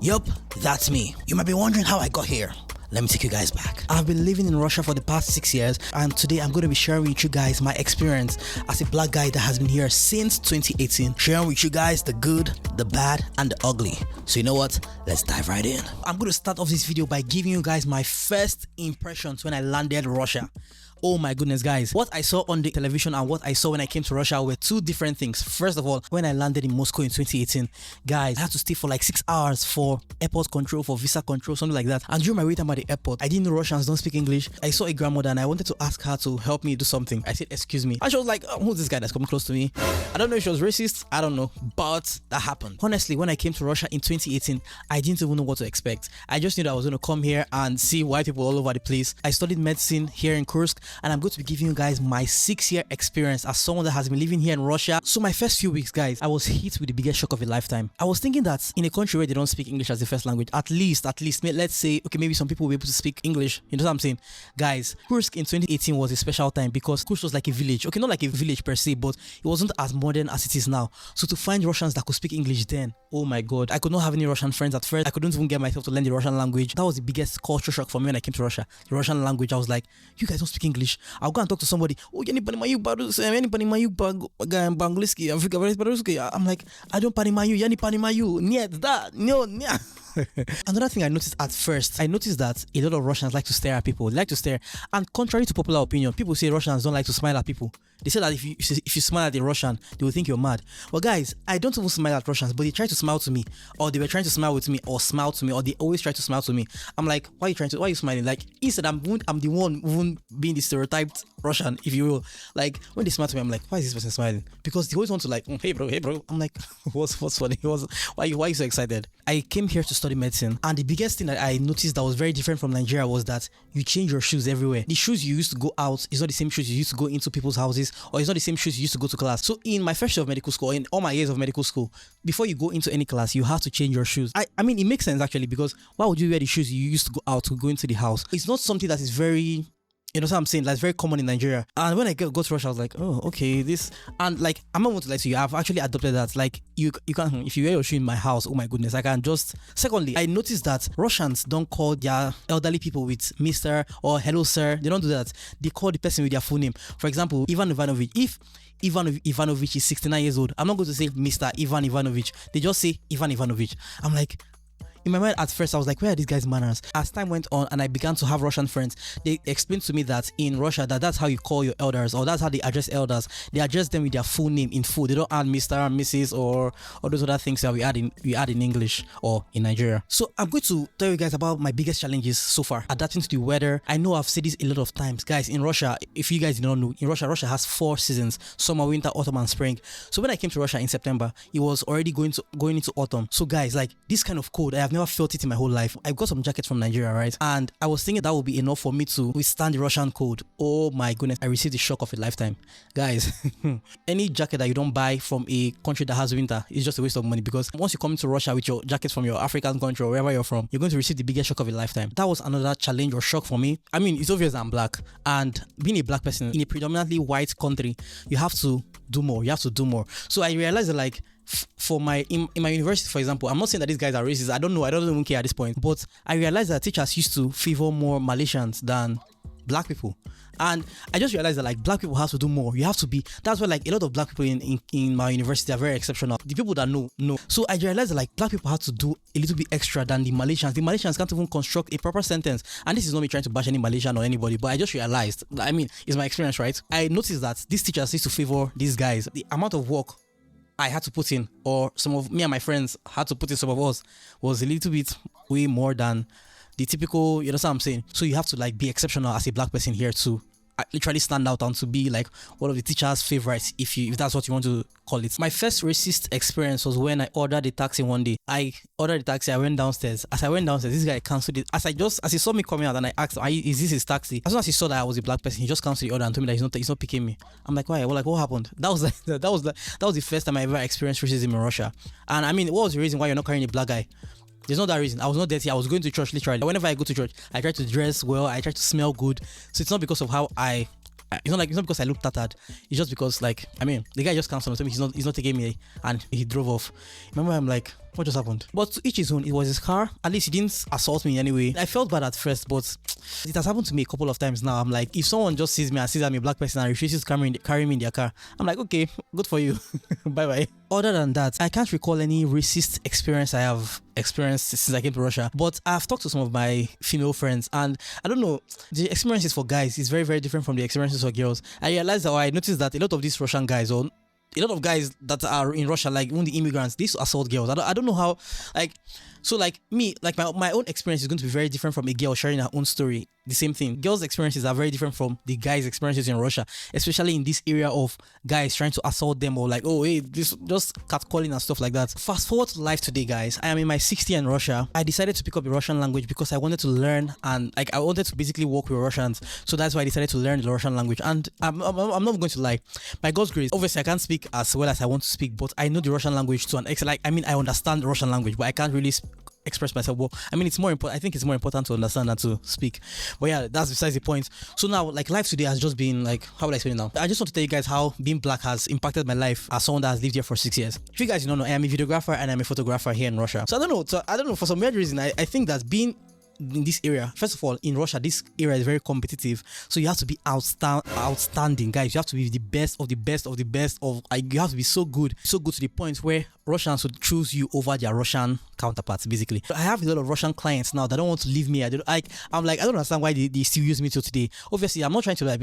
Yup, that's me. You might be wondering how I got here. Let me take you guys back. I've been living in Russia for the past 6 years, and today I'm going to be sharing with you guys my experience as a black guy that has been here since 2018. Sharing with you guys the good, the bad, and the ugly. So you know what? Let's dive right in. I'm going to start off this video by giving you guys my first impressions when I landed Russia. Oh my goodness, guys, what I saw on the television and what I saw when I came to Russia were two different things. First of all, when I landed in Moscow in 2018, guys, I had to stay for like 6 hours for airport control, for visa control, something like that. And during my wait time at the airport, I didn't know Russians don't speak English. I saw a grandmother and I wanted to ask her to help me do something. I said, excuse me. And she was like, oh, who's this guy that's coming close to me? I don't know if she was racist, I don't know, but that happened. Honestly, when I came to Russia in 2018, I didn't even know what to expect. I just knew that I was going to come here and see white people all over the place. I studied medicine here in Kursk, and I'm going to be giving you guys my 6-year experience as someone that has been living here in Russia. So my first few weeks, guys, I was hit with the biggest shock of a lifetime. I was thinking that in a country where they don't speak English as the first language, at least, let's say, okay, maybe some people will be able to speak English. You know what I'm saying? Guys, Kursk in 2018 was a special time because Kursk was like a village. Okay, not like a village per se, but it wasn't as modern as it is now. So to find Russians that could speak English then, oh my God, I could not have any Russian friends at first. I couldn't even get myself to learn the Russian language. That was the biggest culture shock for me when I came to Russia. The Russian language, I was like, you guys don't speak English. I'll go and talk to somebody. Oh, anybody Bangladeshi, Africa, I'm like, I don't panimayu, yani panimayu, niet that, no. Another thing I noticed at first, I noticed that a lot of Russians like to stare at people. They like to stare, and contrary to popular opinion, people say Russians don't like to smile at people. They say that if you smile at a Russian, they will think you're mad. Well, guys, I don't even smile at Russians, but they try to smile to me, or they were trying to smile with me, or smile to me, or they always try to smile to me. I'm like, why are you smiling? Like, instead, I'm the one even being the stereotyped Russian, if you will. Like, when they smile to me, I'm like, why is this person smiling? Because they always want to like, hey bro. I'm like, what's funny? Why are you so excited? I came here to study medicine, and the biggest thing that I noticed that was very different from Nigeria was that you change your shoes everywhere. The shoes you used to go out is not the same shoes you used to go into people's houses, or it's not the same shoes you used to go to class. So in my first year of medical school, in all my years of medical school, before you go into any class, you have to change your shoes. I mean, it makes sense actually, because why would you wear the shoes you used to go out to go into the house? It's not something that is very, you know what I'm saying? That's very common in Nigeria. And when I go to Russia, I was like, oh, okay, this. And like, I'm not going to lie to you, I've actually adopted that. Like, you can, if you wear your shoe in my house, oh my goodness, I can just. Secondly, I noticed that Russians don't call their elderly people with Mr. or hello, sir. They don't do that. They call the person with their full name. For example, Ivan Ivanovich. If Ivan Ivanovich is 69 years old, I'm not going to say Mr. Ivan Ivanovich. They just say Ivan Ivanovich. I'm like, in my mind at first, I was like, where are these guys' manners? As time went on and I began to have Russian friends, they explained to me that in Russia, that's how you call your elders, or that's how they address elders. They address them with their full name in full. They don't add Mr. and Mrs. or all those other things that we add in English or in Nigeria. So I'm going to tell you guys about my biggest challenges so far. Adapting to the weather. I know I've said this a lot of times. Guys, in Russia, if you guys don't know, in Russia has 4 seasons: summer, winter, autumn, and spring. So when I came to Russia in September, it was already going into autumn. So guys, like, this kind of cold, I have never felt it in my whole life. I got some jackets from Nigeria, right? And I was thinking that would be enough for me to withstand the Russian cold. Oh my goodness, I received the shock of a lifetime. Guys, any jacket that you don't buy from a country that has winter is just a waste of money, because once you come into Russia with your jackets from your African country or wherever you're from, you're going to receive the biggest shock of a lifetime. That was another challenge or shock for me. I mean, it's obvious I'm black, and being a black person in a predominantly white country, you have to do more. So I realized that, like, for in my university, for example, I'm not saying that these guys are racist. I don't know. I don't even care at this point. But I realized that teachers used to favor more Malaysians than black people. And I just realized that, like, black people have to do more. You have to be. That's why, like, a lot of black people in my university are very exceptional. The people that know. So I realized that, like, black people have to do a little bit extra than the Malaysians. The Malaysians can't even construct a proper sentence. And this is not me trying to bash any Malaysian or anybody, but I just realized, I mean, it's my experience, right? I noticed that these teachers used to favor these guys. The amount of work I had to put in, or some of me and my friends had to put in, some of us, was a little bit way more than the typical, you know what I'm saying? So you have to, like, be exceptional as a black person here to literally stand out and to be like one of the teachers' favorites, if that's what you want to call it. My first racist experience was when I ordered a taxi one day. I ordered a taxi, I went downstairs. As I went downstairs, this guy cancelled it. As he saw me coming out, and I asked, is this his taxi? As soon as he saw that I was a black person, he just cancelled the order and told me that he's not picking me. I'm like, why? Well, like, what happened? That was the first time I ever experienced racism in Russia. And I mean, what was the reason why you're not carrying a black guy? There's not that reason. I was not dirty. I was going to church literally. Whenever I go to church, I try to dress well. I try to smell good. So it's not because of how it's not because I look tattered. It's just because, like, I mean, the guy just cancelled on me. He's not taking me, and he drove off. Remember, I'm like, what just happened? But to each his own. It was his car. At least he didn't assault me in any way. I felt bad at first, but it has happened to me a couple of times now. I'm like, if someone just sees me and sees I'm a black person and refuses to carry me in their car, I'm like, okay, good for you. Bye bye. Other than that, I can't recall any racist experience I have experienced since I came to Russia. But I've talked to some of my female friends, and I don't know, the experiences for guys is very, very different from the experiences for girls. I realized that, or I noticed that a lot of these Russian guys, or a lot of guys that are in Russia, like even the immigrants, they used to assault girls. I don't know how, like, so like me, like my own experience is going to be very different from a girl sharing her own story. The same thing. Girls' experiences are very different from the guys' experiences in Russia, especially in this area of guys trying to assault them or like, oh, hey, this just catcalling and stuff like that. Fast forward to life today, guys. I am in my 6th year in Russia. I decided to pick up the Russian language because I wanted to learn, and like I wanted to basically work with Russians. So that's why I decided to learn the Russian language. And I'm not going to lie. By God's grace, obviously I can't speak as well as I want to speak, but I know the Russian language to an extent. Like, I mean, I understand the Russian language, but I can't really express myself well. I mean, it's more important. I think it's more important to understand than to speak. But yeah, that's besides the point. So now, like, life today has just been like, how will I explain it now? I just want to tell you guys how being black has impacted my life as someone that has lived here for 6 years. If you guys don't know, I am a videographer and I'm a photographer here in Russia. So I don't know. For some weird reason, I think that being in this area, first of all, in Russia, this area is very competitive, so you have to be outstanding, guys. You have to be the best of the best of the best of, like, you have to be so good to the point where Russians would choose you over their Russian counterparts, basically. I have a lot of Russian clients now that don't want to leave me. I don't understand why they still use me till today. Obviously, I'm not trying to like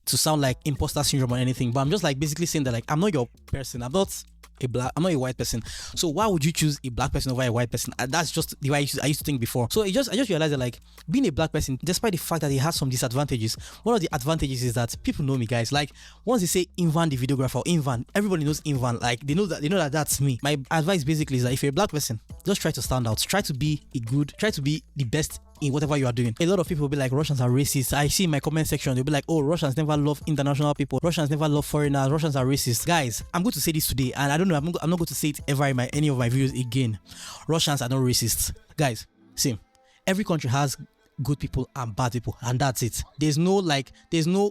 to sound like imposter syndrome or anything, but I'm just like basically saying that, like, I'm not your person. I'm not a white person, so why would you choose a black person over a white person? And that's just the way I used to think before. So I just realized that, like, being a black person, despite the fact that it has some disadvantages, one of the advantages is that people know me, guys. Like, once they say Invan the videographer or Invan, everybody knows Invan. Like, they know that that's me. My advice basically is that if you're a black person, just try to stand out, try to be the best in whatever you are doing. A lot of people will be like, Russians are racist. I see in my comment section, they'll be like, oh, Russians never love international people, Russians never love foreigners, Russians are racist. Guys, I'm going to say this today, and I don't know, I'm not going to say it ever in any of my videos again. Russians are not racist. Guys, see, every country has good people and bad people, and that's it. There's no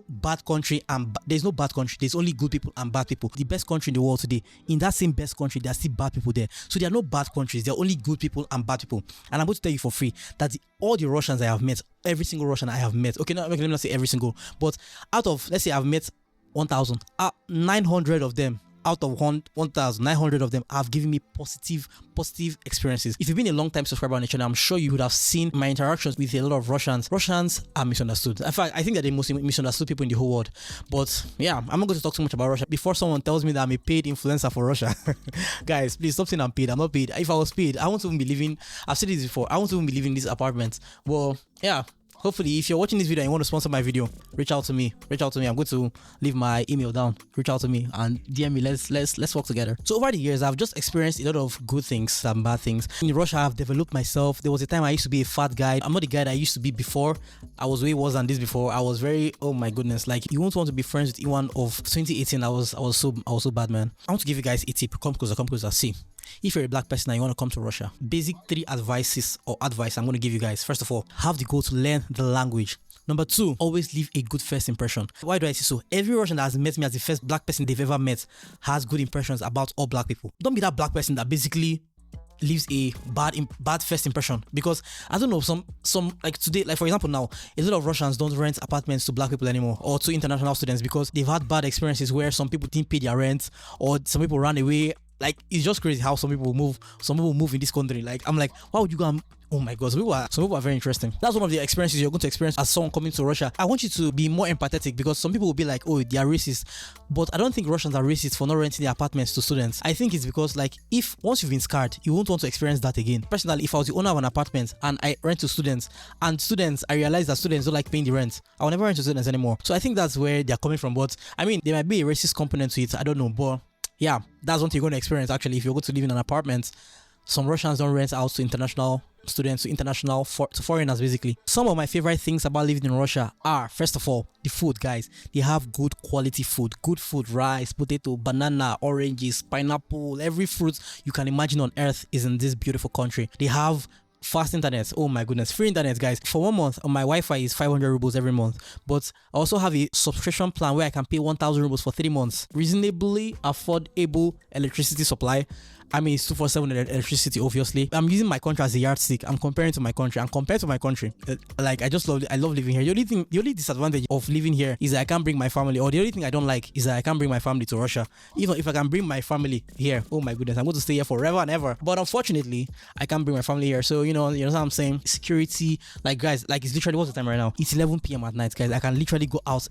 bad country and there's no bad country. There's only good people and bad people. The best country in the world today, in that same best country, there are still bad people there. So there are no bad countries. There are only good people and bad people. And I'm going to tell you for free that all the Russians I have met, every single Russian I have met, okay, no, let me not say every single, but out of, let's say I've met 1,000, 900 of them, out of 1,900 of them have given me positive experiences. If you've been a long time subscriber on the channel, I'm sure you would have seen my interactions with a lot of Russians. Russians are misunderstood. In fact, I think they're the most misunderstood people in the whole world. But yeah, I'm not going to talk too much about Russia before someone tells me that I'm a paid influencer for Russia. Guys, please stop saying I'm paid. I'm not paid. If I was paid, I won't even be living, I've said this before, I won't even be living in this apartment. Well, yeah. Hopefully, if you're watching this video and you want to sponsor my video, reach out to me. I'm going to leave my email down. Reach out to me and DM me. Let's work together. So over the years, I've just experienced a lot of good things and bad things. In Russia, I've developed myself. There was a time I used to be a fat guy. I'm not the guy that I used to be before. I was way worse than this before. I was very, oh my goodness, like, you won't want to be friends with anyone of 2018. I was so bad, man. I want to give you guys a tip. Come closer. See, if you're a black person and you want to come to Russia, basic 3 advice I'm going to give you guys. First of all, have the goal to learn the language. Number 2, always leave a good first impression. Why do I say so? Every Russian that has met me as the first black person they've ever met has good impressions about all black people. Don't be that black person that basically leaves a bad first impression, because I don't know, some like today, like for example now, a lot of Russians don't rent apartments to black people anymore or to international students because they've had bad experiences where some people didn't pay their rent or some people ran away. Like, it's just crazy how some people move in this country. Like, I'm like, why would you go and, oh my god, some people are very interesting. That's one of the experiences you're going to experience as someone coming to Russia. I want you to be more empathetic, because some people will be like, oh, they are racist, but I don't think Russians are racist for not renting their apartments to students. I think it's because, like, if once you've been scarred, you won't want to experience that again. Personally, if I was the owner of an apartment and I rent to students, and I realize that students don't like paying the rent, I will never rent to students anymore. So I think that's where they're coming from. But I mean, there might be a racist component to it, I don't know, but yeah, that's what you're going to experience actually if you're going to live in an apartment. Some Russians don't rent out to international students, to foreigners basically. Some of my favorite things about living in Russia are, first of all, the food, guys. They have good quality food. Good food, rice, potato, banana, oranges, pineapple, every fruit you can imagine on earth is in this beautiful country. They have fast internet. Oh my goodness, free internet, guys. For 1 month, my Wi-Fi is 500 rubles every month. But I also have a subscription plan where I can pay 1,000 rubles for 3 months. Reasonably affordable electricity supply. I mean, it's 247 electricity, obviously. I'm using my country as a yardstick. I'm comparing to my country. And compared to my country, like, I love living here. The only disadvantage of living here is that I can't bring my family, or the only thing I don't like is that I can't bring my family to Russia. Even if I can bring my family here, oh my goodness, I'm going to stay here forever and ever. But unfortunately, I can't bring my family here. So, you know what I'm saying? Security, like, guys, like, it's literally, what's the time right now? It's 11 p.m. at night, guys. I can literally go out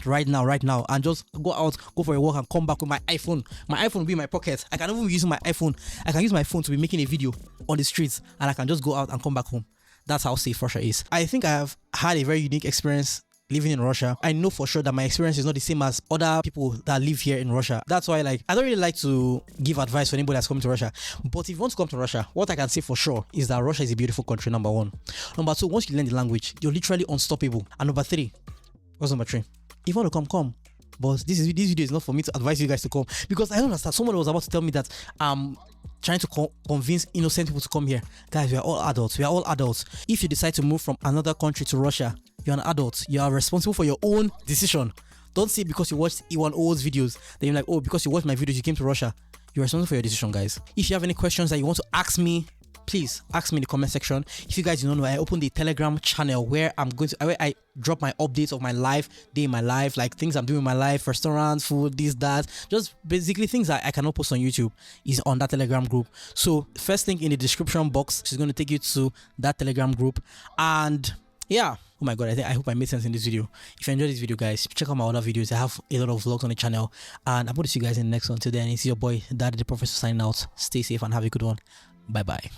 right now, and just go for a walk and come back with my iPhone. My iPhone will be in my pocket. I can even use my iPhone. I can use my phone to be making a video on the streets, and I can just go out and come back home. That's how safe Russia is. I think I have had a very unique experience living in Russia. I know for sure that my experience is not the same as other people that live here in Russia. That's why, like, I don't really like to give advice for anybody that's coming to Russia. But if you want to come to Russia, what I can say for sure is that Russia is a beautiful country, number one. Number two, once you learn the language, you're literally unstoppable. And number three, what's number three? If you want to come. But this video is not for me to advise you guys to come, because I don't understand. Someone was about to tell me that I'm trying to convince innocent people to come here. Guys, we are all adults. If you decide to move from another country to Russia, you're an adult. You are responsible for your own decision. Don't say because you watched E1O's videos, then you're like, oh, because you watched my videos, you came to Russia. You're responsible for your decision, guys. If you have any questions that you want to ask me, please ask me in the comment section. If you guys don't know, I opened the Telegram channel where I drop my updates of my life, day in my life, like things I'm doing in my life, restaurants, food, this, that, just basically things that I cannot post on YouTube is on that Telegram group. So first link in the description box is going to take you to that Telegram group. And yeah, oh my god, I hope I made sense in this video. If you enjoyed this video, guys, check out my other videos. I have a lot of vlogs on the channel, and I'm going to see you guys in the next one. Till then, it's your boy Daddy the Professor signing out. Stay safe and have a good one. Bye bye.